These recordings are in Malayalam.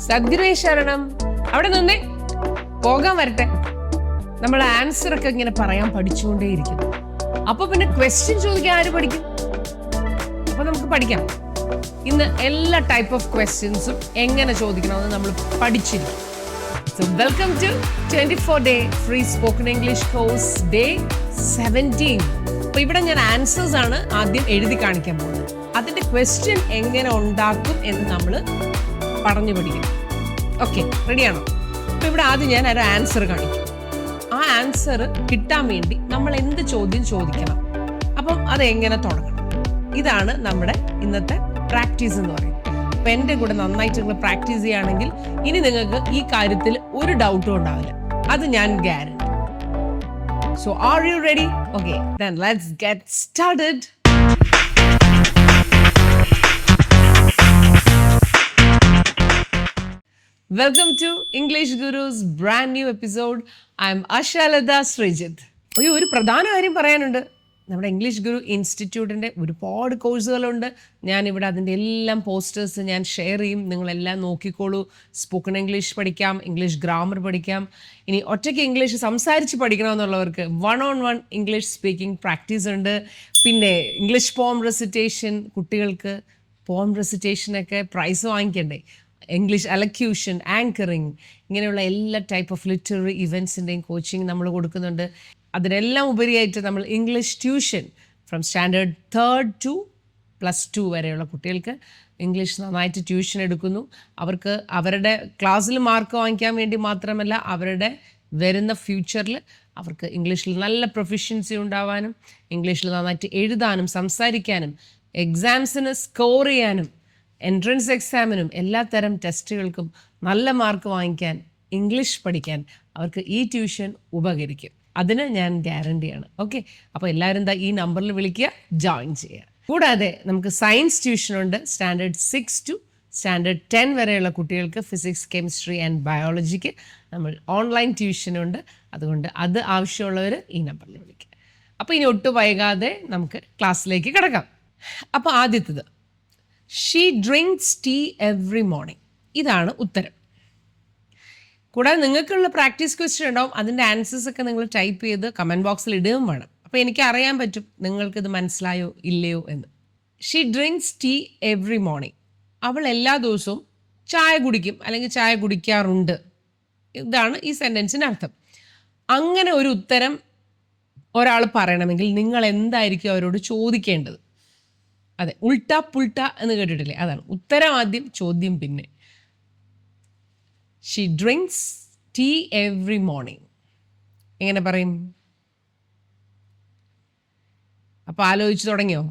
സദ്ഗുരുവേ ശരണം. അവിടെ നിന്നേ, പോകാൻ വരട്ടെ. നമ്മൾ ആൻസർ ഒക്കെ ഇങ്ങനെ പറയാൻ പഠിച്ചുകൊണ്ടേയിരിക്കുന്നു. അപ്പൊ പിന്നെ ക്വസ്റ്റ്യൻ ചോദിക്കാൻ ആര് പഠിക്കും? അപ്പൊ നമുക്ക് പഠിക്കാം. ഇന്ന് എല്ലാ ടൈപ്പ് ഓഫ് ക്വസ്റ്റ്യൻസും എങ്ങനെ ചോദിക്കണമെന്ന് നമ്മൾ പഠിച്ചിരിക്കും. So welcome to 24 day free spoken English course day 17. അപ്പൊ ഇവിടെ ഞാൻ ആൻസേഴ്സ് ആണ് ആദ്യം എഴുതി കാണിക്കാൻ പോകുന്നത്. അതിന്റെ ക്വസ്റ്റ്യൻ എങ്ങനെ ഉണ്ടാക്കും എന്ന് നമ്മൾ പറഞ്ഞു പഠിക്കും. ഓക്കെ, റെഡിയാണോ? അപ്പൊ ഇവിടെ ആദ്യം ഞാൻ ഒരു ആൻസർ കാണിക്കും. ആ ആൻസർ കിട്ടാൻ വേണ്ടി നമ്മൾ എന്ത് ചോദ്യം ചോദിക്കണം, അപ്പം അത് എങ്ങനെ തുടങ്ങണം, ഇതാണ് നമ്മുടെ ഇന്നത്തെ പ്രാക്ടീസ് എന്ന് പറയുന്നത്. അപ്പൊ എൻ്റെ കൂടെ നന്നായിട്ട് നിങ്ങൾ പ്രാക്ടീസ് ചെയ്യുകയാണെങ്കിൽ ഇനി നിങ്ങൾക്ക് ഈ കാര്യത്തിൽ ഒരു ഡൗട്ടും ഉണ്ടാവില്ല. അത് ഞാൻ guarantee. So are you ready? Okay, then let's get started. Welcome to English Guru's brand new episode. I'm Ashalada Srijit. ഒരു പ്രധാന കാര്യം പറയാനുണ്ട്. നമ്മുടെ ഇംഗ്ലീഷ് ഗുരു ഇൻസ്റ്റിറ്റ്യൂട്ടിൻ്റെ ഒരുപാട് കോഴ്സുകളുണ്ട്. ഞാനിവിടെ അതിൻ്റെ എല്ലാം പോസ്റ്റേഴ്സ് ഞാൻ ഷെയർ ചെയ്യും. നിങ്ങളെല്ലാം നോക്കിക്കോളൂ. സ്പോക്കൺ ഇംഗ്ലീഷ് പഠിക്കാം, ഇംഗ്ലീഷ് ഗ്രാമർ പഠിക്കാം. ഇനി ഒറ്റയ്ക്ക് ഇംഗ്ലീഷ് സംസാരിച്ച് പഠിക്കണമെന്നുള്ളവർക്ക് 1-on-1 ഇംഗ്ലീഷ് സ്പീക്കിംഗ് പ്രാക്ടീസ് ഉണ്ട്. പിന്നെ ഇംഗ്ലീഷ് പോം റെസിറ്റേഷൻ, കുട്ടികൾക്ക് പോം റെസിറ്റേഷനൊക്കെ പ്രൈസ് വാങ്ങിക്കണ്ടേ. ഇംഗ്ലീഷ് അലക്യൂഷൻ, ആങ്കറിങ്, ഇങ്ങനെയുള്ള എല്ലാ ടൈപ്പ് ഓഫ് ലിറ്റററി ഇവൻറ്റ്സിൻ്റെയും കോച്ചിങ് നമ്മൾ കൊടുക്കുന്നുണ്ട്. അതിനെല്ലാം ഉപരിയായിട്ട് നമ്മൾ English tuition from standard 3rd to +2 വരെയുള്ള കുട്ടികൾക്ക് ഇംഗ്ലീഷ് നന്നായിട്ട് ട്യൂഷൻ എടുക്കുന്നു. അവർക്ക് അവരുടെ ക്ലാസ്സിൽ മാർക്ക് വാങ്ങിക്കാൻ വേണ്ടി മാത്രമല്ല, അവരുടെ വരുന്ന ഫ്യൂച്ചറിൽ അവർക്ക് ഇംഗ്ലീഷിൽ നല്ല പ്രൊഫിഷ്യൻസി ഉണ്ടാവാനും, ഇംഗ്ലീഷിൽ നന്നായിട്ട് എഴുതാനും സംസാരിക്കാനും, എക്സാംസിന് സ്കോർ ചെയ്യാനും, എൻട്രൻസ് എക്സാമിനും എല്ലാ തരം ടെസ്റ്റുകൾക്കും നല്ല മാർക്ക് വാങ്ങിക്കാൻ, ഇംഗ്ലീഷ് പഠിക്കാൻ അവർക്ക് ഈ ട്യൂഷൻ ഉപകരിക്കും. അതിന് ഞാൻ ഗ്യാരണ്ടിയാണ്. ഓക്കെ, അപ്പോൾ എല്ലാവരും ഈ നമ്പറിൽ വിളിക്കുക, ജോയിൻ ചെയ്യുക. കൂടാതെ നമുക്ക് സയൻസ് ട്യൂഷനുണ്ട്. സ്റ്റാൻഡേർഡ് 6 to സ്റ്റാൻഡേർഡ് 10 വരെയുള്ള കുട്ടികൾക്ക് ഫിസിക്സ്, കെമിസ്ട്രി ആൻഡ് ബയോളജിക്ക് നമ്മൾ ഓൺലൈൻ ട്യൂഷനുണ്ട്. അതുകൊണ്ട് അത് ആവശ്യമുള്ളവർ ഈ നമ്പറിൽ വിളിക്കുക. അപ്പോൾ ഇനി ഒട്ടും വൈകാതെ നമുക്ക് ക്ലാസ്സിലേക്ക് കിടക്കാം. അപ്പോൾ ആദ്യത്തേത്, she drinks tea every morning. ഇതാണ് ഉത്തരം. കൂടാതെ നിങ്ങൾക്കുള്ള പ്രാക്ടീസ് ക്വസ്റ്റ്യൻ ഉണ്ടാവും. അതിൻ്റെ ആൻസേഴ്സ് ഒക്കെ നിങ്ങൾ ടൈപ്പ് ചെയ്ത് കമൻറ്റ് ബോക്സിൽ ഇടുകയും വേണം. അപ്പോൾ എനിക്ക് അറിയാൻ പറ്റും നിങ്ങൾക്കിത് മനസ്സിലായോ ഇല്ലയോ എന്ന്. She drinks tea every morning. അവൾ എല്ലാ ദിവസവും ചായ കുടിക്കും അല്ലെങ്കിൽ ചായ കുടിക്കാറുണ്ട്. ഇതാണ് ഈ സെൻറ്റൻസിൻ്റെ അർത്ഥം. അങ്ങനെ ഒരു ഉത്തരം ഒരാൾ പറയണമെങ്കിൽ നിങ്ങൾ എന്തായിരിക്കും അവരോട് ചോദിക്കേണ്ടത്? അതെ, ഉൾട്ട പുൾട്ട എന്ന് കേട്ടിട്ടില്ലേ? അതാണ് ഉത്തരം ആദ്യം, ചോദ്യം പിന്നെ. She drinks tea every morning എങ്ങനെ പറയും? അപ്പോൾ ആലോചിച്ച് തുടങ്ങിയോ?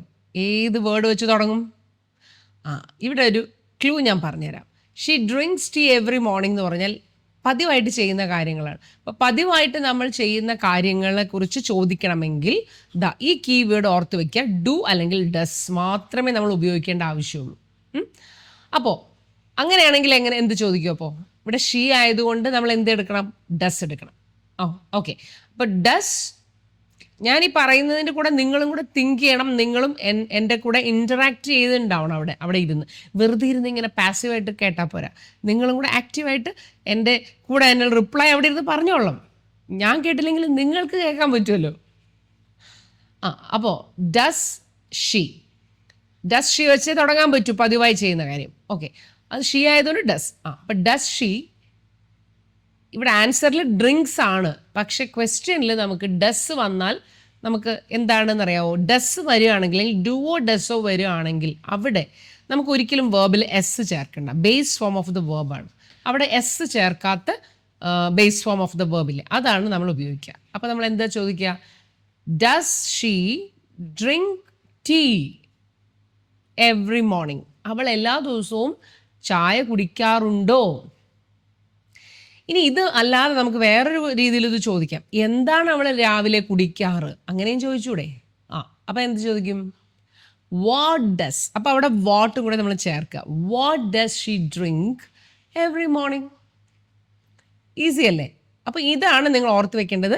ഏത് വേർഡ് വെച്ച് തുടങ്ങും? ഇവിടെ ഒരു ക്ലൂ ഞാൻ പറഞ്ഞുതരാം. She drinks tea every morning എന്ന് പറഞ്ഞാൽ പതിവായിട്ട് ചെയ്യുന്ന കാര്യങ്ങളാണ്. അപ്പോൾ പതിവായിട്ട് നമ്മൾ ചെയ്യുന്ന കാര്യങ്ങളെക്കുറിച്ച് ചോദിക്കണമെങ്കിൽ ഈ കീവേഡ് ഓർത്ത് വയ്ക്കുക. ഡു അല്ലെങ്കിൽ ഡസ് മാത്രമേ നമ്മൾ ഉപയോഗിക്കേണ്ട ആവശ്യമുള്ളൂ. അപ്പോൾ അങ്ങനെയാണെങ്കിൽ എന്ത് ചോദിക്കും? അപ്പോൾ ഇവിടെ ഷീ ആയതുകൊണ്ട് നമ്മൾ എന്ത് എടുക്കണം? ഡസ് എടുക്കണം. ഓക്കെ. അപ്പോൾ ഡസ്, ഞാൻ ഈ പറയുന്നതിൻ്റെ കൂടെ നിങ്ങളും കൂടെ തിങ്ക് ചെയ്യണം. നിങ്ങളും എൻ്റെ കൂടെ ഇൻറ്ററാക്ട് ചെയ്തിട്ടുണ്ടാവണം. അവിടെ ഇരുന്ന് വെറുതെ ഇരുന്ന് ഇങ്ങനെ പാസീവായിട്ട് കേട്ടാൽ പോരാ. നിങ്ങളും കൂടെ ആക്റ്റീവായിട്ട് എൻ്റെ കൂടെ എന്നെ റിപ്ലൈ അവിടെ ഇരുന്ന് പറഞ്ഞോളാം. ഞാൻ കേട്ടില്ലെങ്കിൽ നിങ്ങൾക്ക് കേൾക്കാൻ പറ്റുമല്ലോ. അപ്പോൾ ഡസ് ഷീ വെച്ചേ തുടങ്ങാൻ പറ്റൂ പതിവായി ചെയ്യുന്ന കാര്യം. ഓക്കെ, അത് ഷീ ആയതുകൊണ്ട് ഡസ്. അപ്പം ഡസ് ഷീ. ഇവിടെ ആൻസറിൽ ഡ്രിങ്ക്സ് ആണ്, പക്ഷെ ക്വസ്റ്റ്യനിൽ നമുക്ക് ഡസ് വന്നാൽ നമുക്ക് എന്താണെന്ന് അറിയാവോ? ഡസ് വരികയാണെങ്കിൽ, അല്ലെങ്കിൽ ഡുവോ ഡസോ വരികയാണെങ്കിൽ അവിടെ നമുക്ക് ഒരിക്കലും വേർബിൽ എസ് ചേർക്കണ്ട. ബേസ് ഫോം ഓഫ് ദ വേർബാണ്. അവിടെ എസ് ചേർക്കാത്ത ബേസ് ഫോം ഓഫ് ദ വേർബില്ലേ, അതാണ് നമ്മൾ ഉപയോഗിക്കുക. അപ്പോൾ നമ്മൾ എന്താ ചോദിക്കുക? Does she drink tea every morning. അവൾ എല്ലാ ദിവസവും ചായ കുടിക്കാറുണ്ടോ? ഇനി ഇത് അല്ലാതെ നമുക്ക് വേറൊരു രീതിയിൽ ഇത് ചോദിക്കാം. എന്താണ് അവൾ രാവിലെ കുടിക്കാറ്? അങ്ങനെയും ചോദിച്ചൂടെ? അപ്പം എന്ത് ചോദിക്കും? What does. അപ്പം അവിടെ വാട്ടും കൂടെ നമ്മൾ ചേർക്കുക. What does she drink every morning. Easy അല്ലേ? അപ്പോൾ ഇതാണ് നിങ്ങൾ ഓർത്ത് വെക്കേണ്ടത്.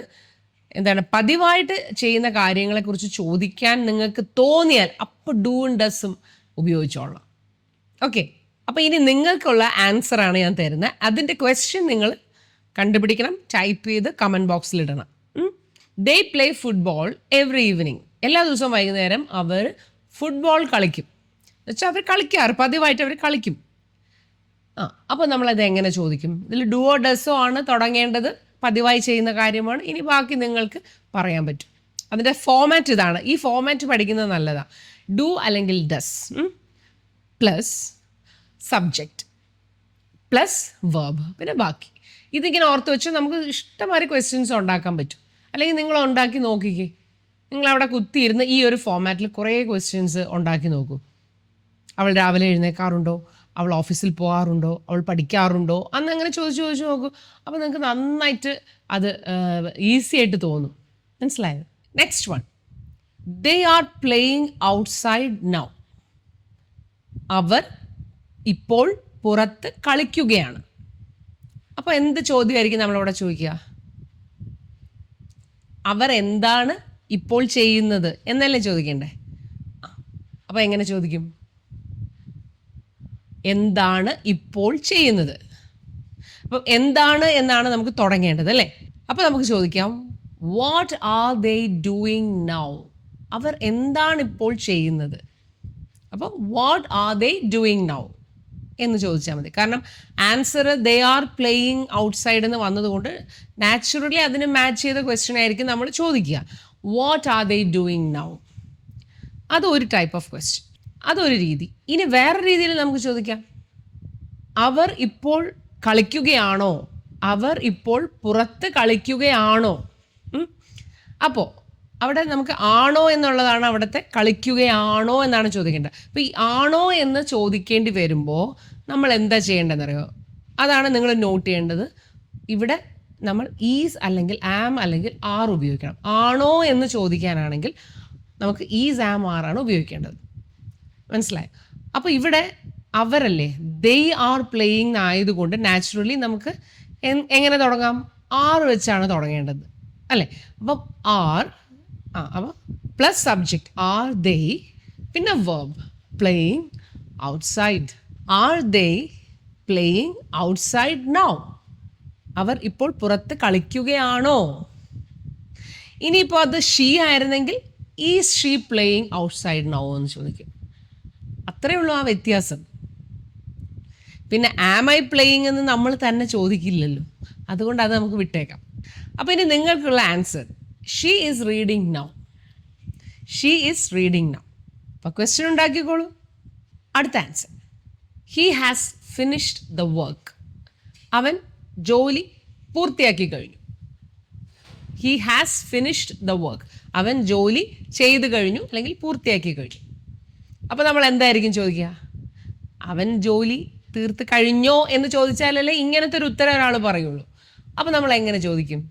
എന്താണ്, പതിവായിട്ട് ചെയ്യുന്ന കാര്യങ്ങളെക്കുറിച്ച് ചോദിക്കാൻ നിങ്ങൾക്ക് തോന്നിയാൽ അപ്പോൾ ഡൂവും ഡസും ഉപയോഗിച്ചോളാം. ഓക്കെ, അപ്പോൾ ഇനി നിങ്ങൾക്കുള്ള ആൻസറാണ് ഞാൻ തരുന്നത്. അതിൻ്റെ ക്വസ്റ്റ്യൻ നിങ്ങൾ കണ്ടുപിടിക്കണം, ടൈപ്പ് ചെയ്ത് കമൻറ്റ് ബോക്സിൽ ഇടണം. ദേ പ്ലേ ഫുട്ബോൾ എവറി ഈവനിങ്. എല്ലാ ദിവസവും വൈകുന്നേരം അവർ ഫുട്ബോൾ കളിക്കും. എന്നുവെച്ചാൽ അവർ കളിക്കാറ്, പതിവായിട്ട് അവർ കളിക്കും. അപ്പോൾ നമ്മളത് എങ്ങനെ ചോദിക്കും? ഇതിൽ ഡുവോ ഡസോ ആണ് തുടങ്ങേണ്ടത്, പതിവായി ചെയ്യുന്ന കാര്യമാണ്. ഇനി ബാക്കി നിങ്ങൾക്ക് പറയാൻ പറ്റും. അതിൻ്റെ ഫോമാറ്റ് ഇതാണ്. ഈ ഫോമാറ്റ് പഠിക്കുന്നത് നല്ലതാണ്. ഡു അല്ലെങ്കിൽ does plus subject plus verb, പിന്നെ ബാക്കി. ഇതിങ്ങനെ ഓർത്ത് വെച്ച് നമുക്ക് ഇഷ്ടംമാതിരി ക്വസ്റ്റ്യൻസ് ഉണ്ടാക്കാൻ പറ്റും. അല്ലെങ്കിൽ നിങ്ങൾ ഉണ്ടാക്കി നോക്കിക്കേ. നിങ്ങളവിടെ കുത്തിയിരുന്ന് ഈ ഒരു ഫോമാറ്റിൽ കുറേ ക്വസ്റ്റ്യൻസ് ഉണ്ടാക്കി നോക്കൂ. അവൾ രാവിലെ എഴുന്നേൽക്കാറുണ്ടോ, അവൾ ഓഫീസിൽ പോകാറുണ്ടോ, അവൾ പഠിക്കാറുണ്ടോ, അന്ന് അങ്ങനെ ചോദിച്ചു നോക്കൂ. അപ്പോൾ നിങ്ങൾക്ക് നന്നായിട്ട് അത് ഈസി ആയിട്ട് തോന്നും. മനസ്സിലായത്? Next one, they are playing outside now. അവർ ഇപ്പോൾ പുറത്ത് കളിക്കുകയാണ്. അപ്പോൾ എന്ത് ചോദ്യമായിരിക്കും നമ്മളവിടെ ചോദിക്കുക? അവർ എന്താണ് ഇപ്പോൾ ചെയ്യുന്നത് എന്നല്ലേ ചോദിക്കണ്ടേ? അപ്പോൾ എങ്ങനെ ചോദിക്കും? എന്താണ് ഇപ്പോൾ ചെയ്യുന്നത്. അപ്പം എന്താണ് എന്നാണ് നമുക്ക് തുടങ്ങേണ്ടത് അല്ലേ? അപ്പോൾ നമുക്ക് ചോദിക്കാം, what are they doing now. അവർ എന്താണ് ഇപ്പോൾ ചെയ്യുന്നത്. അപ്പോൾ what are they doing now എന്ന് ചോദിച്ചാൽ മതി. കാരണം answer they are playing outside എന്ന് വന്നതുകൊണ്ട് നാച്ചുറലി അതിന് മാച്ച് ചെയ്ത ക്വസ്റ്റ്യൻ ആയിരിക്കും നമ്മൾ ചോദിക്കുക. What are they doing now. അതൊരു ടൈപ്പ് ഓഫ് ക്വസ്റ്റ്യൻ, അതൊരു രീതി. ഇനി വേറെ രീതിയിൽ നമുക്ക് ചോദിക്കാം, അവർ ഇപ്പോൾ കളിക്കുകയാണോ, അവർ ഇപ്പോൾ പുറത്ത് കളിക്കുകയാണോ. അപ്പോൾ അവിടെ നമുക്ക് ആണോ എന്നുള്ളതാണ് അവിടുത്തെ, കളിക്കുകയാണോ എന്നാണ് ചോദിക്കേണ്ടത്. അപ്പോൾ ഈ ആണോ എന്ന് ചോദിക്കേണ്ടി വരുമ്പോൾ നമ്മൾ എന്താ ചെയ്യേണ്ടതെന്നറിയോ? അതാണ് നിങ്ങൾ നോട്ട് ചെയ്യേണ്ടത്. ഇവിടെ നമ്മൾ ഈസ് അല്ലെങ്കിൽ ആം അല്ലെങ്കിൽ ആർ ഉപയോഗിക്കണം. ആണോ എന്ന് ചോദിക്കാനാണെങ്കിൽ നമുക്ക് ഈസ് ആം ആർ ആണ് ഉപയോഗിക്കേണ്ടത്. മനസ്സിലായി? അപ്പോൾ ഇവിടെ അവരല്ലേ, ദേ ആർ പ്ലേയിങ് ആയതുകൊണ്ട് നാച്ചുറലി നമുക്ക് എങ്ങനെ തുടങ്ങാം? ആർ വെച്ചാണ് തുടങ്ങേണ്ടത് അല്ലേ? അപ്പം ആർ, അപ്പോൾ പ്ലസ് സബ്ജക്റ്റ് ആർ ദേ, പിന്നെ verb playing outside. Are they playing outside now. അവർ ഇപ്പോൾ പുറത്ത് കളിക്കുകയാണോ. ഇനിയിപ്പോൾ അത് ഷീ ആയിരുന്നെങ്കിൽ is she playing outside now എന്ന് ചോദിക്കും. അത്രയേ ഉള്ളൂ ആ വ്യത്യാസം. പിന്നെ ആം ഐ പ്ലേയിങ് എന്ന് നമ്മൾ തന്നെ ചോദിക്കില്ലല്ലോ, അതുകൊണ്ട് അത് നമുക്ക് വിട്ടേക്കാം. അപ്പോൾ ഇനി നിങ്ങൾക്കുള്ള answer, she is reading now. She is reading now. അപ്പോൾ ക്വസ്റ്റ്യൻ ഉണ്ടാക്കിക്കോളൂ. അടുത്ത answer, he has finished the work. അവൻ ജോലി പൂർത്തിയാക്കി കഴിഞ്ഞു. He has finished the work. അവൻ ജോലി ചെയ്തു കഴിഞ്ഞു അല്ലെങ്കിൽ പൂർത്തിയാക്കി കഴിഞ്ഞു. അപ്പോൾ നമ്മൾ എന്തായിരിക്കും ചോദിക്കുക? അവൻ ജോലി തീർത്ത് കഴിഞ്ഞോ എന്ന് ചോദിച്ചാലല്ലേ ഇങ്ങനത്തെ ഒരു ഉത്തരം ഒരാൾ പറയുള്ളൂ. അപ്പോൾ നമ്മൾ എങ്ങനെ ചോദിക്കും?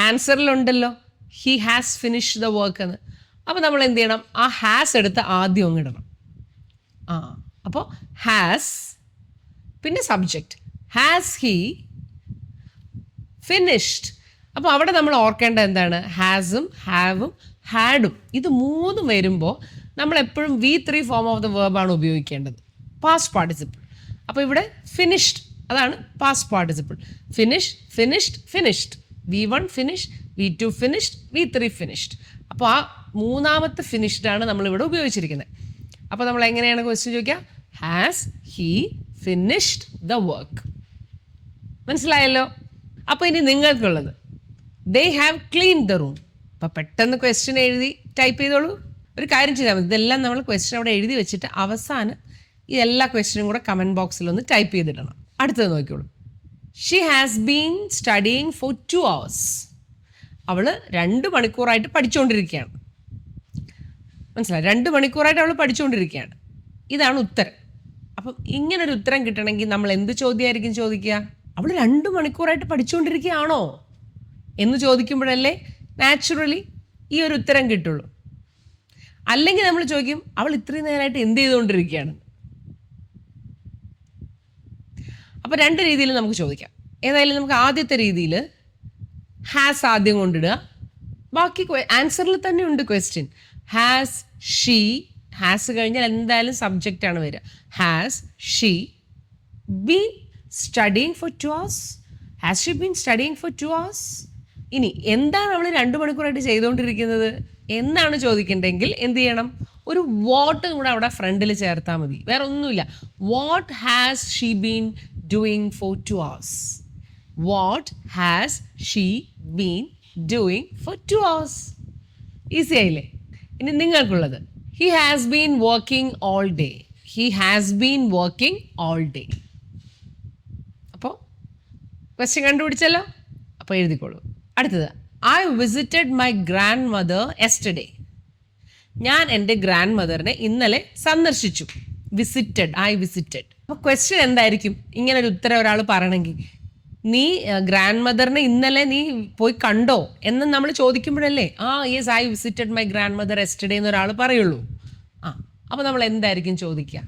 ആൻസറിലുണ്ടല്ലോ he has finished the work എന്ന്. അപ്പോൾ നമ്മൾ എന്ത് ചെയ്യണം? ആ ഹാസ് എടുത്ത് ആദ്യം അങ്ങ് ഇടണം. അപ്പോൾ ഹാസ്, പിന്നെ സബ്ജക്റ്റ് ഹാസ് ഹി ഫിനിഷ്ഡ്. അപ്പോൾ അവിടെ നമ്മൾ ഓർക്കേണ്ടത് എന്താണ്? ഹാസും ഹാവും ഹാഡും, ഇത് മൂന്നും വരുമ്പോൾ നമ്മൾ എപ്പോഴും V3 ഫോം ഓഫ് ദ വേർബാണ് ഉപയോഗിക്കേണ്ടത്, പാസ്റ്റ് പാർട്ടിസിപ്പിൾ. അപ്പോൾ ഇവിടെ ഫിനിഷ്ഡ്, അതാണ് past participle. Finish, finished, finished. V1 finish, V2 finished, V3 finished. അപ്പോൾ ആ മൂന്നാമത്തെ ഫിനിഷ്ഡാണ് നമ്മളിവിടെ ഉപയോഗിച്ചിരിക്കുന്നത്. അപ്പോൾ നമ്മൾ എങ്ങനെയാണ് ക്വസ്റ്റ്യൻ ചോദിക്കുക? Has he finished the work. മനസ്സിലായല്ലോ? അപ്പോൾ ഇനി നിങ്ങൾക്കുള്ളത്, they have clean the room. അപ്പോൾ പെട്ടെന്ന് ക്വസ്റ്റ്യൻ എഴുതി ടൈപ്പ് ചെയ്തോളൂ. ഒരു കാര്യം ചെയ്താൽ മതി, ഇതെല്ലാം നമ്മൾ ക്വസ്റ്റ്യൻ അവിടെ എഴുതി വെച്ചിട്ട് അവസാനം ഈ എല്ലാ ക്വസ്റ്റ്യനും കൂടെ കമൻറ്റ് ബോക്സിൽ ഒന്ന് ടൈപ്പ് ചെയ്തിടണം. അടുത്തത് നോക്കിയോളൂ. She has been studying for 2 hours. അവൾ 2 മണിക്കൂറായിട്ട് പഠിച്ചുകൊണ്ടിരിക്കുകയാണ്. മനസ്സിലായി? 2 മണിക്കൂറായിട്ട് അവൾ പഠിച്ചുകൊണ്ടിരിക്കുകയാണ്. ഇതാണ് ഉത്തരം. അപ്പം ഇങ്ങനൊരു ഉത്തരം കിട്ടണമെങ്കിൽ നമ്മൾ എന്ത് ചോദ്യമായിരിക്കും ചോദിക്കുക? അവൾ 2 മണിക്കൂറായിട്ട് പഠിച്ചുകൊണ്ടിരിക്കുകയാണോ എന്ന് ചോദിക്കുമ്പോഴല്ലേ നാച്ചുറലി ഈ ഒരു ഉത്തരം കിട്ടുള്ളൂ. അല്ലെങ്കിൽ നമ്മൾ ചോദിക്കും, അവൾ ഇത്രയും നേരമായിട്ട് എന്ത് ചെയ്തുകൊണ്ടിരിക്കുകയാണ്. അപ്പോൾ 2 രീതിയിൽ നമുക്ക് ചോദിക്കാം. ഏതായാലും നമുക്ക് ആദ്യത്തെ രീതിയിൽ ഹാസ് ആദ്യം കൊണ്ടിടുക. ബാക്കി ആൻസറിൽ തന്നെ ഉണ്ട് ക്വസ്റ്റ്യൻ. ഹാസ് ഷീ ഹാസ് കഴിഞ്ഞാൽ എന്തായാലും സബ്ജക്റ്റ് ആണ് വരിക. Has she been studying for 2 hours? Has she been studying for 2 hours? ഇനി എന്താണ് അവൾ 2 മണിക്കൂറായിട്ട് ചെയ്തുകൊണ്ടിരിക്കുന്നത് എന്നാണ് ചോദിക്കേണ്ടതെങ്കിൽ എന്ത് ചെയ്യണം? ഒരു വാട്ട് കൂടെ അവിടെ ഫ്രണ്ടിൽ ചേർത്താൽ മതി. വേറെ ഒന്നുമില്ല. What has she been doing four 2 hours? What has she been doing four 2 hours? Easy ആയില്ലേ? ഇനി നിങ്ങൾക്കുള്ളത് he has been working all day. He has been working all day. അപ്പോൾ ക്വസ്റ്റ്യൻ കണ്ടുപിടിച്ചല്ലോ. അപ്പോൾ എഴുതിക്കോളൂ. അടുത്തത് I visited my grandmother yesterday. ഞാൻ എൻ്റെ ഗ്രാൻഡ് മദറിനെ ഇന്നലെ സന്ദർശിച്ചു. Visited, I visited. അപ്പോൾ ക്വസ്റ്റ്യൻ എന്തായിരിക്കും? ഇങ്ങനെ ഒരു ഉത്തരം ഒരാൾ പറയണമെങ്കിൽ നീ ഗ്രാൻഡ് മദറിനെ ഇന്നലെ നീ പോയി കണ്ടോ എന്ന് നമ്മൾ ചോദിക്കുമ്പോഴല്ലേ yes I visited my grandmother yesterday എന്ന് ഒരാൾ പറയുള്ളൂ. അപ്പോൾ നമ്മൾ എന്തായിരിക്കും ചോദിക്കുക?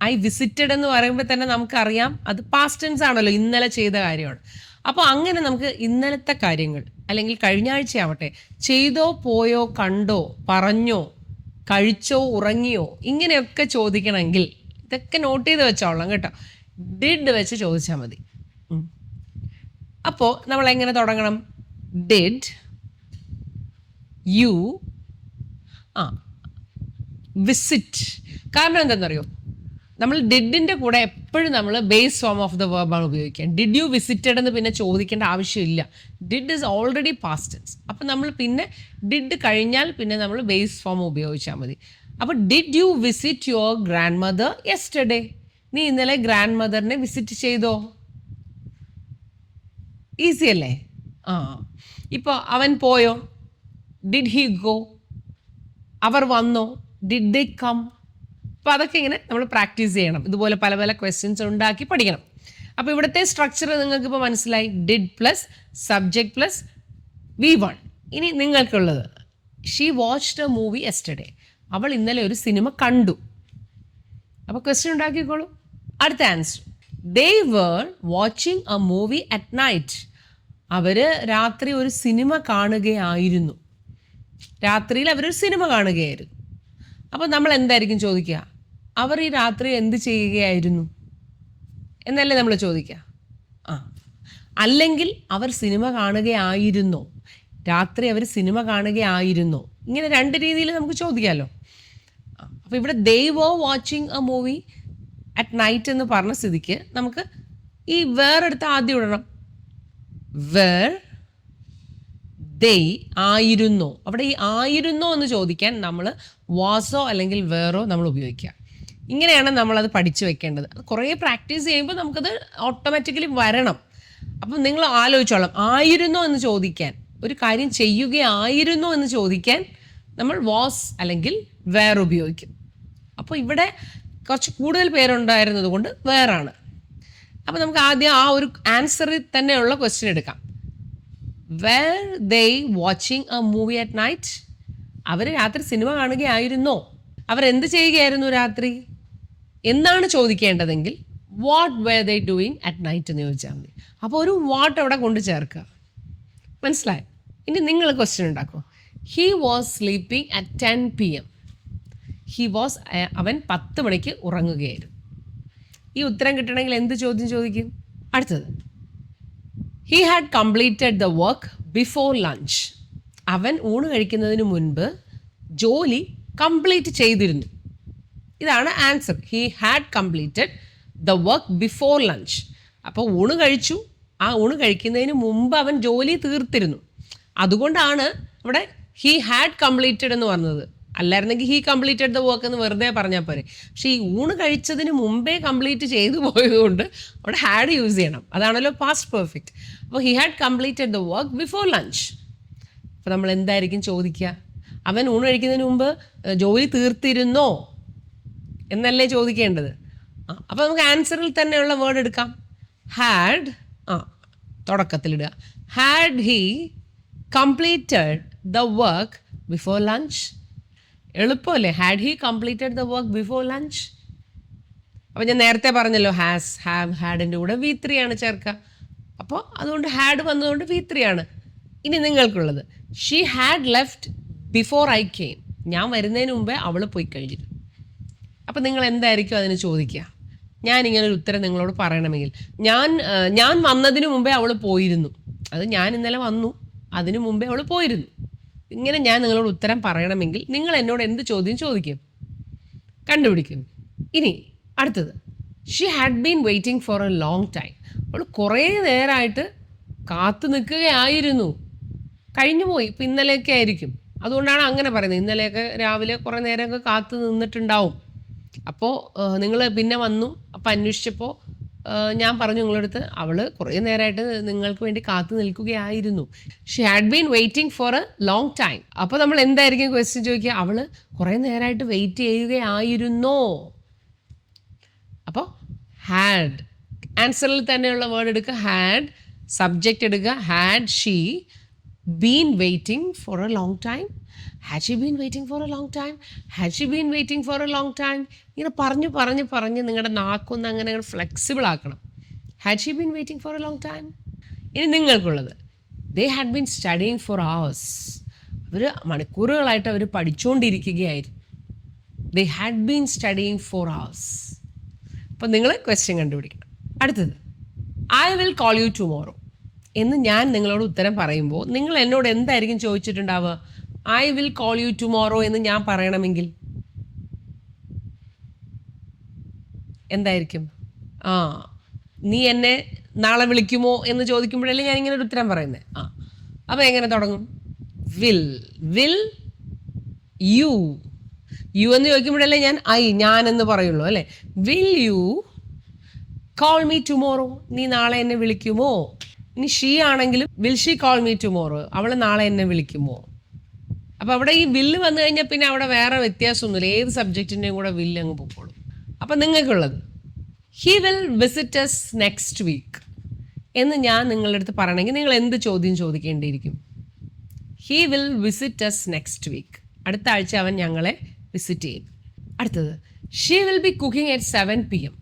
ഐ വിസിറ്റഡ് എന്ന് പറയുമ്പോൾ തന്നെ നമുക്കറിയാം അത് പാസ്റ്റ് ടെൻസ് ആണല്ലോ, ഇന്നലെ ചെയ്ത കാര്യമാണ്. അപ്പോൾ അങ്ങനെ നമുക്ക് ഇന്നലത്തെ കാര്യങ്ങൾ അല്ലെങ്കിൽ കഴിഞ്ഞ ആഴ്ച ആവട്ടെ ചെയ്തോ പോയോ കണ്ടോ പറഞ്ഞോ കഴിച്ചോ ഉറങ്ങിയോ ഇങ്ങനെയൊക്കെ ചോദിക്കണമെങ്കിൽ ഇതൊക്കെ നോട്ട് ചെയ്ത് വെച്ചോളാം കേട്ടോ. ഡിഡ് വെച്ച് ചോദിച്ചാൽ മതി. അപ്പോൾ നമ്മൾ എങ്ങനെ തുടങ്ങണം? Did you visit. കാരണം എന്താണെന്നറിയോ, നമ്മൾ ഡിഡിൻ്റെ കൂടെ എപ്പോഴും നമ്മൾ ബേസ് ഫോം ഓഫ് ദ വേർബാണ് ഉപയോഗിക്കുക. ഡിഡ് യു വിസിറ്റഡ് എന്ന് പിന്നെ ചോദിക്കേണ്ട ആവശ്യമില്ല. Did is already past tense. അപ്പം നമ്മൾ പിന്നെ ഡിഡ് കഴിഞ്ഞാൽ പിന്നെ നമ്മൾ ബേസ് ഫോം ഉപയോഗിച്ചാൽ മതി. അപ്പോൾ did you visit your grandmother yesterday? നീ ഇന്നലെ ഗ്രാൻഡ് മദറിനെ വിസിറ്റ് ചെയ്തോ? ഈസി അല്ലേ? ഇപ്പോൾ അവൻ പോയോ? Did he go? അവർ വന്നോ? Did they come? അപ്പോൾ അതൊക്കെ ഇങ്ങനെ നമ്മൾ പ്രാക്ടീസ് ചെയ്യണം. ഇതുപോലെ പല പല ക്വസ്റ്റ്യൻസ് ഉണ്ടാക്കി പഠിക്കണം. അപ്പോൾ ഇവിടുത്തെ സ്ട്രക്ചർ നിങ്ങൾക്ക് ഇപ്പോൾ മനസ്സിലായി. Did plus subject plus V1. ഇനി നിങ്ങൾക്കുള്ളത് she watched a movie yesterday. അവൾ ഇന്നലെ ഒരു സിനിമ കണ്ടു. അപ്പോൾ ക്വസ്റ്റ്യൻ ഉണ്ടാക്കിക്കോളൂ. അടുത്ത answer they were watching a movie at night. അവർ രാത്രി ഒരു സിനിമ കാണുകയായിരുന്നു. രാത്രിയിൽ അവരൊരു സിനിമ കാണുകയായിരുന്നു. അപ്പോൾ നമ്മൾ എന്തായിരിക്കും ചോദിക്കുക? അവർ ഈ രാത്രി എന്ത് ചെയ്യുകയായിരുന്നു എന്നല്ലേ നമ്മൾ ചോദിക്കുക. അല്ലെങ്കിൽ അവർ സിനിമ കാണുകയായിരുന്നോ? രാത്രി അവർ സിനിമ കാണുകയായിരുന്നോ? ഇങ്ങനെ രണ്ട് രീതിയിൽ നമുക്ക് ചോദിക്കാമല്ലോ. അപ്പോൾ ഇവിടെ they were watching a movie at night എന്ന് പറഞ്ഞ സ്ഥിതിക്ക് നമുക്ക് ഈ വേറെടുത്ത് ആദ്യം ഇടണം. വേർ ദേ ആയിരുന്നോ? അവിടെ ഈ ആയിരുന്നോ എന്ന് ചോദിക്കാൻ നമ്മൾ വാസോ അല്ലെങ്കിൽ വേറോ നമ്മൾ ഉപയോഗിക്കുക. ഇങ്ങനെയാണ് നമ്മളത് പഠിച്ചു വെക്കേണ്ടത്. അത് കുറേ പ്രാക്ടീസ് ചെയ്യുമ്പോൾ നമുക്കത് ഓട്ടോമാറ്റിക്കലി വരണം. അപ്പം നിങ്ങൾ ആലോചിച്ചോളാം, ആയിരുന്നോ എന്ന് ചോദിക്കാൻ, ഒരു കാര്യം ചെയ്യുകയായിരുന്നോ എന്ന് ചോദിക്കാൻ നമ്മൾ വാസ് അല്ലെങ്കിൽ വേർ ഉപയോഗിക്കും. അപ്പോൾ ഇവിടെ കുറച്ച് കൂടുതൽ പേരുണ്ടായിരുന്നത് കൊണ്ട് വേറാണ്. അപ്പോൾ നമുക്ക് ആദ്യം ആ ഒരു ആൻസറിൽ തന്നെയുള്ള ക്വസ്റ്റ്യൻ എടുക്കാം. Were they watching a movie at night? അവർ രാത്രി സിനിമ കാണുകയായിരുന്നോ? അവരെന്ത് ചെയ്യുകയായിരുന്നു രാത്രി എന്നാണ് ചോദിക്കേണ്ടതെങ്കിൽ what were they doing at night എന്ന് ചോദിച്ചാൽ മതി. അപ്പോൾ ഒരു വാട്ട് അവിടെ കൊണ്ട് ചേർക്കുക. മനസ്സിലായി? ഇനി നിങ്ങൾ ക്വസ്റ്റ്യൻ ഉണ്ടാക്കും. He was sleeping at 10 PM. He was, അവൻ 10 മണിക്ക് ഉറങ്ങുകയായിരുന്നു. ഈ ഉത്തരം കിട്ടണമെങ്കിൽ എന്ത് ചോദ്യം ചോദിക്കും? അടുത്തത് he had completed the work before lunch. അവൻ ഊണ് കഴിക്കുന്നതിന് മുൻപ് ജോലി കംപ്ലീറ്റ് ചെയ്തിരുന്നു. ഇതാണ് answer. He had completed the work before lunch. അപ്പോൾ ഊണ് കഴിച്ചു, ആ ഊണ് കഴിക്കുന്നതിന് മുമ്പ് അവൻ ജോലി തീർത്തിരുന്നു. അതുകൊണ്ടാണ് ഇവിടെ ഹി ഹാഡ് കംപ്ലീറ്റഡ് എന്ന് പറഞ്ഞത്. അല്ലായിരുന്നെങ്കിൽ ഹി കംപ്ലീറ്റഡ് ദ വർക്ക് എന്ന് വെറുതെ പറഞ്ഞാൽ പോരെ. പക്ഷേ ഈ ഊണ് കഴിച്ചതിന് മുമ്പേ കംപ്ലീറ്റ് ചെയ്തു പോയതുകൊണ്ട് അവിടെ ഹാഡ് യൂസ് ചെയ്യണം. അതാണല്ലോ പാസ്റ്റ് പെർഫെക്റ്റ്. അപ്പോൾ he had completed the work before lunch. അപ്പോൾ നമ്മൾ എന്തായിരിക്കും ചോദിക്കുക? അവൻ ഊണ് കഴിക്കുന്നതിന് മുമ്പ് ജോലി തീർത്തിരുന്നോ എന്നല്ലേ ചോദിക്കേണ്ടത്. അപ്പോൾ നമുക്ക് ആൻസറിൽ തന്നെയുള്ള വേർഡ് എടുക്കാം. ഹാഡ്, തുടക്കത്തിലിടുക. Had he completed the work before lunch? എളുപ്പമല്ലേ? Had he completed the work before lunch? അപ്പോൾ ഞാൻ നേരത്തെ പറഞ്ഞല്ലോ ഹാസ്, ഹാവ്, ഹാഡിൻ്റെ കൂടെ V3 ആണ് ചേർക്കുക. അപ്പോൾ അതുകൊണ്ട് ഹാഡ് വന്നതുകൊണ്ട് V3 ആണ്. ഇനി നിങ്ങൾക്കുള്ളത് she had left before I came. ഞാൻ വരുന്നതിന് മുമ്പേ അവൾ പോയി കഴിഞ്ഞിരുന്നു. അപ്പം നിങ്ങൾ എന്തായിരിക്കും അതിന് ചോദിക്കുക? ഞാനിങ്ങനെ ഒരു ഉത്തരം നിങ്ങളോട് പറയണമെങ്കിൽ, ഞാൻ വന്നതിന് മുമ്പേ അവൾ പോയിരുന്നു, അത് ഞാൻ ഇന്നലെ വന്നു, അതിനു മുമ്പേ അവൾ പോയിരുന്നു, ഇങ്ങനെ ഞാൻ നിങ്ങളോട് ഉത്തരം പറയണമെങ്കിൽ നിങ്ങൾ എന്നോട് എന്ത് ചോദ്യം ചോദിക്കും? കണ്ടുപിടിക്കും. ഇനി അടുത്തത്, she had been waiting for a long time. അവൾ കുറേ നേരമായിട്ട് കാത്തു നിൽക്കുകയായിരുന്നു. കഴിഞ്ഞു പോയി, ഇപ്പം ഇന്നലെയൊക്കെ ആയിരിക്കും, അതുകൊണ്ടാണ് അങ്ങനെ പറയുന്നത്. ഇന്നലെയൊക്കെ രാവിലെ കുറേ നേരമൊക്കെ കാത്തു നിന്നിട്ടുണ്ടാവും. അപ്പോൾ നിങ്ങൾ പിന്നെ വന്നു, അപ്പോൾ അന്വേഷിച്ചപ്പോൾ ഞാൻ പറഞ്ഞു നിങ്ങളടുത്ത് അവൾ കുറേ നേരമായിട്ട് നിങ്ങൾക്ക് വേണ്ടി കാത്തു നിൽക്കുകയായിരുന്നു. She had been waiting for a long time. അപ്പോൾ നമ്മൾ എന്തായിരിക്കും ക്വസ്റ്റ്യൻ ചോദിക്കുക? അവൾ കുറേ നേരമായിട്ട് വെയിറ്റ് ചെയ്യുകയായിരുന്നോ? അപ്പോൾ ഹാഡ്, ആൻസറിൽ തന്നെയുള്ള വേർഡ് എടുക്കുക, ഹാഡ്, സബ്ജക്റ്റ് എടുക്കുക, had she been waiting for a long time, had she been waiting for a long time, had she been waiting for a long time. ഇങ്ങനെ പറഞ്ഞ് നിങ്ങളുടെ നാക്കൊന്ന് അങ്ങനെ ഫ്ലെക്സിബിൾ ആക്കണം. Had she been waiting for a long time. ഇനി നിങ്ങൾക്കുള്ളത്, they had been studying for hours. അവർ മണിക്കൂറുകളായിട്ട് അവർ പഠിച്ചുകൊണ്ടിരിക്കുകയായിരുന്നു. They had been studying for hours. അപ്പം നിങ്ങൾ ക്വസ്റ്റ്യൻ കണ്ടുപിടിക്കണം. അടുത്തത്, I will call you tomorrow എന്ന് ഞാൻ നിങ്ങളോട് ഉത്തരം പറയുമ്പോൾ നിങ്ങൾ എന്നോട് എന്തായിരിക്കും ചോദിച്ചിട്ടുണ്ടാവുക? I will call you tomorrow എന്ന് ഞാൻ പറയണമെങ്കിൽ എന്തായിരിക്കും? നീ എന്നെ നാളെ വിളിക്കുമോ എന്ന് ചോദിക്കുമ്പോഴല്ലേ ഞാൻ ഇങ്ങനെ ഒരു ഉത്തരം പറയുന്നത്. അപ്പോൾ എങ്ങനെ തുടങ്ങും? വിൽ യു എന്ന് ചോദിക്കുമ്പോഴല്ലേ ഞാൻ എന്ന് പറയുള്ളൂ അല്ലേ? Will you call me tomorrow? നീ നാളെ എന്നെ വിളിക്കുമോ? ഇനി ഷീ ആണെങ്കിലും will she call me tomorrow? അവൾ നാളെ എന്നെ വിളിക്കുമോ? അപ്പോൾ അവിടെ ഈ വില്ല് വന്നു കഴിഞ്ഞാൽ പിന്നെ അവിടെ വേറെ വ്യത്യാസമൊന്നുമില്ല, ഏത് സബ്ജക്റ്റിൻ്റെയും കൂടെ വില്ല് അങ്ങ് പൊക്കോളും. അപ്പം നിങ്ങൾക്കുള്ളത്, he will visit us next week എന്ന് ഞാൻ നിങ്ങളുടെ അടുത്ത് പറയണമെങ്കിൽ നിങ്ങൾ എന്ത് ചോദ്യം ചോദിക്കേണ്ടിയിരിക്കും? He will visit us next week. അടുത്ത ആഴ്ച അവൻ ഞങ്ങളെ വിസിറ്റ് ചെയ്യും. അടുത്തത്, she will be cooking at 7 PM.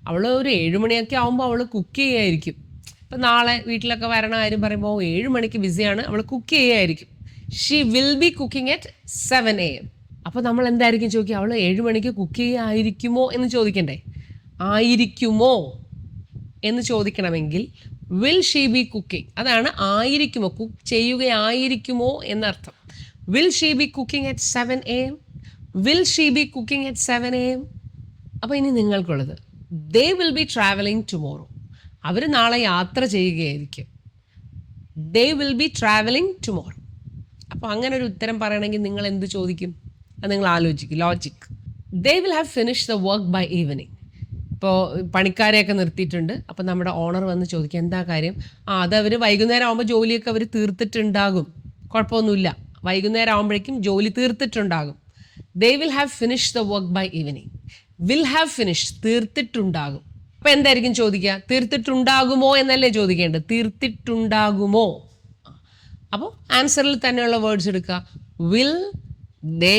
അവൾ ഒരു 7 മണിയൊക്കെ ആകുമ്പോൾ അവൾ കുക്ക് ചെയ്യുമായിരിക്കും. ഇപ്പം നാളെ വീട്ടിലൊക്കെ വരണ കാര്യം പറയുമ്പോൾ 7 മണിക്ക് ബിസിയാണ്, അവൾ കുക്ക് ചെയ്യുമായിരിക്കും. She will be cooking at 7 AM. അപ്പോൾ നമ്മൾ എന്തായിരിക്കും ചോദിക്കുക? അവൾ 7 മണിക്ക് കുക്ക് ചെയ്യുമായിരിക്കുമോ എന്ന് ചോദിക്കണ്ടേ? ആയിരിക്കുമോ എന്ന് ചോദിക്കണമെങ്കിൽ വിൽ ഷീ ബി കുക്കിംഗ്, അതാണ് ആയിരിക്കുമോ, കുക്ക് ചെയ്യുകയായിരിക്കുമോ എന്നർത്ഥം. Will she be cooking at 7 AM? Will she be cooking at 7 AM? അപ്പോൾ ഇനി നിങ്ങൾക്കുള്ളത്, they will be travelling tomorrow. അവർ നാളെ യാത്ര ചെയ്യുകയായിരിക്കും. They will be travelling tomorrow. അപ്പോൾ അങ്ങനെ ഒരു ഉത്തരം പറയണമെങ്കിൽ നിങ്ങൾ എന്ത് ചോദിക്കും? അത് നിങ്ങൾ ആലോചിക്കും. Logic. They will have finish the work by evening. ഇപ്പോൾ പണിക്കാരെയൊക്കെ നിർത്തിയിട്ടുണ്ട്. അപ്പോൾ നമ്മുടെ ഓണർ വന്ന് ചോദിക്കുക, എന്താ കാര്യം? അതവർ വൈകുന്നേരം ആകുമ്പോൾ ജോലിയൊക്കെ അവർ തീർത്തിട്ടുണ്ടാകും, കുഴപ്പമൊന്നുമില്ല, വൈകുന്നേരം ആകുമ്പോഴേക്കും ജോലി തീർത്തിട്ടുണ്ടാകും. They will have finish the work by evening. Will have finish, തീർത്തിട്ടുണ്ടാകും. അപ്പോൾ എന്തായിരിക്കും ചോദിക്കുക? തീർത്തിട്ടുണ്ടാകുമോ എന്നല്ലേ ചോദിക്കേണ്ടത്? തീർത്തിട്ടുണ്ടാകുമോ. അപ്പോൾ ആൻസറിൽ തന്നെയുള്ള വേർഡ്സ് എടുക്കുക. Will they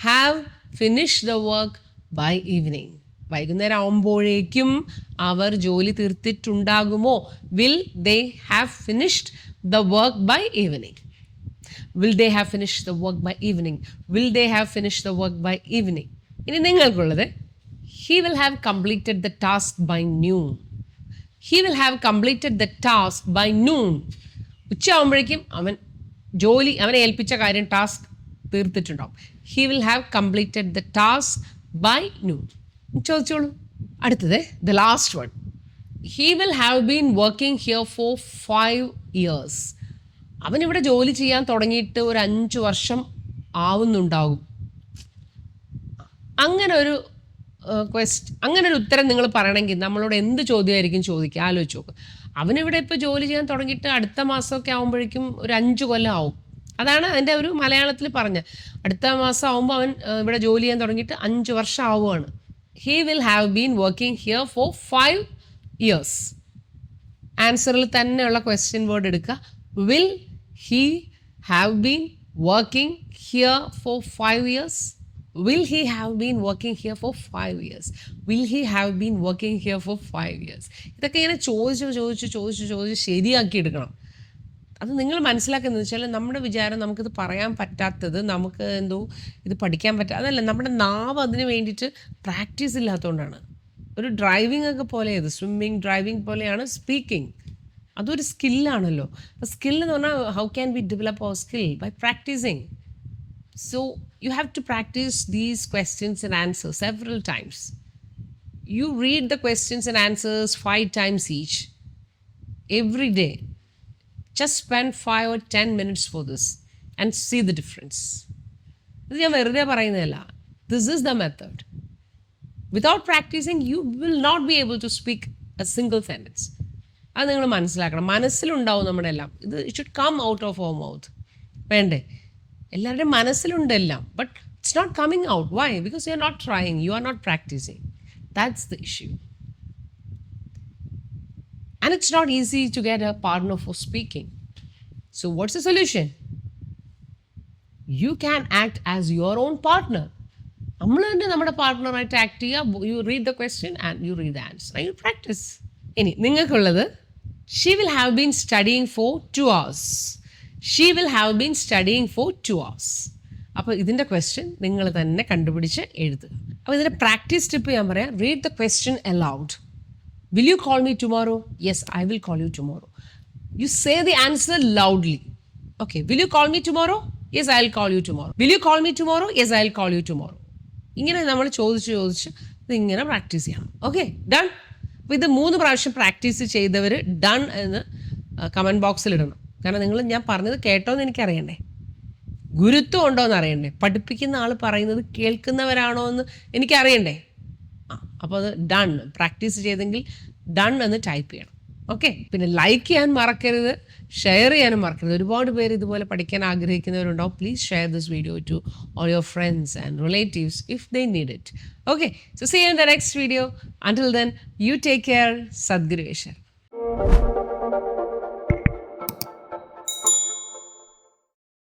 have finish the work by evening. വൈകുന്നേരം ആകുമ്പോഴേക്കും അവർ ജോലി തീർത്തിട്ടുണ്ടാകുമോ? Will they have finished the work by evening. Will they have finish the work by evening. Will they have finish the work by evening. ഇനി നിങ്ങൾക്കുള്ളത്, he will have completed the task by noon. He will have completed the task by noon. ഉച്ചയാകുമ്പോഴേക്കും അവനെ ഏൽപ്പിച്ച കാര്യം, ടാസ്ക് തീർത്തിട്ടുണ്ടാവും. He will have completed the task by noon. ചോദിച്ചോളൂ. അടുത്തത്, the last one, he will have been working here for 5 years. അവനിവിടെ ജോലി ചെയ്യാൻ തുടങ്ങിയിട്ട് ഒരു 5 വർഷം ആവുന്നുണ്ടാകും. അങ്ങനെ ഒരു ഉത്തരം നിങ്ങൾ പറയണമെങ്കിൽ നമ്മളോട് എന്ത് ചോദ്യമായിരിക്കും ചോദിക്കുക? ആലോചിച്ച് നോക്കുക. അവനിവിടെ ഇപ്പോൾ ജോലി ചെയ്യാൻ തുടങ്ങിയിട്ട് അടുത്ത മാസമൊക്കെ ആകുമ്പോഴേക്കും ഒരു 5 കൊല്ലം ആവും. അതാണ് അതിൻ്റെ ഒരു മലയാളത്തിൽ പറഞ്ഞ. അടുത്ത മാസം ആകുമ്പോൾ അവൻ ഇവിടെ ജോലി ചെയ്യാൻ തുടങ്ങിയിട്ട് 5 വർഷം ആവുകയാണ്. He will have been working here for 5 years. ആൻസറിൽ തന്നെയുള്ള ക്വസ്റ്റ്യൻ വേർഡ് എടുക്കുക. Will he have been working here for 5 years? Will he have been working here for 5 years? Will he have been working here for 5 years? ഇതൊക്കെ ഇങ്ങനെ ചോദിച്ച് ശരിയാക്കി എടുക്കണം. അത് നിങ്ങൾ മനസ്സിലാക്കുന്നത് വെച്ചാൽ നമ്മുടെ വിചാരം നമുക്കിത് പറയാൻ പറ്റാത്തത് നമുക്ക് എന്തോ ഇത് പഠിക്കാൻ അതല്ല, നമ്മുടെ നാവ് അതിന് വേണ്ടിയിട്ട് പ്രാക്ടീസ് ഇല്ലാത്തതുകൊണ്ടാണ്. ഒരു ഡ്രൈവിംഗ് ഒക്കെ പോലെയത്, സ്വിമ്മിങ് ഡ്രൈവിംഗ് പോലെയാണ് സ്പീക്കിംഗ്. അതൊരു സ്കില്ലാണല്ലോ. അപ്പോൾ സ്കിൽ എന്ന് പറഞ്ഞാൽ how can we develop our skill? By practising. So you have to practise these questions and answers several times. You read the questions and answers 5 times each, every day. Just spend 5 or 10 minutes for this and see the difference. ഇത് ഞാൻ വെറുതെ പറയുന്നതല്ല. This is the method. Without practicing, you will not be able to speak a single sentence. അത് നിങ്ങൾ മനസ്സിലാക്കണം. മനസ്സിലുണ്ടാവും നമ്മുടെ എല്ലാം. ഇത് it should come out of our mouth. വേണ്ടേ? എല്ലാവരുടെയും മനസ്സിലുണ്ടെല്ലാം. But it's not coming out. Why? Because you are not trying, you are not practising. That's the issue. And it's not easy to get a partner for speaking. So what's the solution? You can act as your own partner. നമ്മൾ തന്നെ നമ്മുടെ പാർട്ട്ണറായിട്ട് ആക്ട് ചെയ്യുക. You read the question and you read the answer. You practise. ഇനി നിങ്ങൾക്കുള്ളത്, she will have been studying for 2 hours. She will have been studying for 2 hours. അപ്പോൾ ഇതിൻ്റെ ക്വസ്റ്റ്യൻ നിങ്ങൾ തന്നെ കണ്ടുപിടിച്ച് എഴുതുക. അപ്പോൾ ഇതിൻ്റെ പ്രാക്ടീസ് ടിപ്പ് ഞാൻ പറയാം. Read the question allowed. Will you call me tomorrow? Yes, I will call you tomorrow. You say the answer loudly. Okay, will you call me tomorrow? Yes, I will call you tomorrow. Will you call me tomorrow? Yes, I will call you tomorrow. ഇങ്ങനെ നമ്മൾ ചോദിച്ച് ഇതിങ്ങനെ പ്രാക്ടീസ് ചെയ്യണം. Okay, done. അപ്പോൾ ഇത് 3 പ്രാവശ്യം പ്രാക്ടീസ് ചെയ്തവർ ഡൺ എന്ന് കമൻറ്റ് ബോക്സിൽ ഇടണം. കാരണം നിങ്ങൾ ഞാൻ പറഞ്ഞത് കേട്ടോ എന്ന് എനിക്കറിയണ്ടേ, ഗുരുത്വം ഉണ്ടോ എന്ന് അറിയണ്ടേ, പഠിപ്പിക്കുന്ന ആൾ പറയുന്നത് കേൾക്കുന്നവരാണോ എന്ന് എനിക്കറിയണ്ടേ. അപ്പോൾ അത് ഡൺ, പ്രാക്ടീസ് ചെയ്തെങ്കിൽ ഡൺ എന്ന് ടൈപ്പ് ചെയ്യണം. ഓക്കെ, പിന്നെ ലൈക്ക് ചെയ്യാൻ മറക്കരുത്, ഷെയർ ചെയ്യാനും മറക്കരുത്. ഒരുപാട് പേര് ഇതുപോലെ പഠിക്കാൻ ആഗ്രഹിക്കുന്നവരുണ്ടാവും. Please share this video to all your friends and relatives if they need it. Okay, so see you in the next video. Until then, you take care. Sadguru Eswar.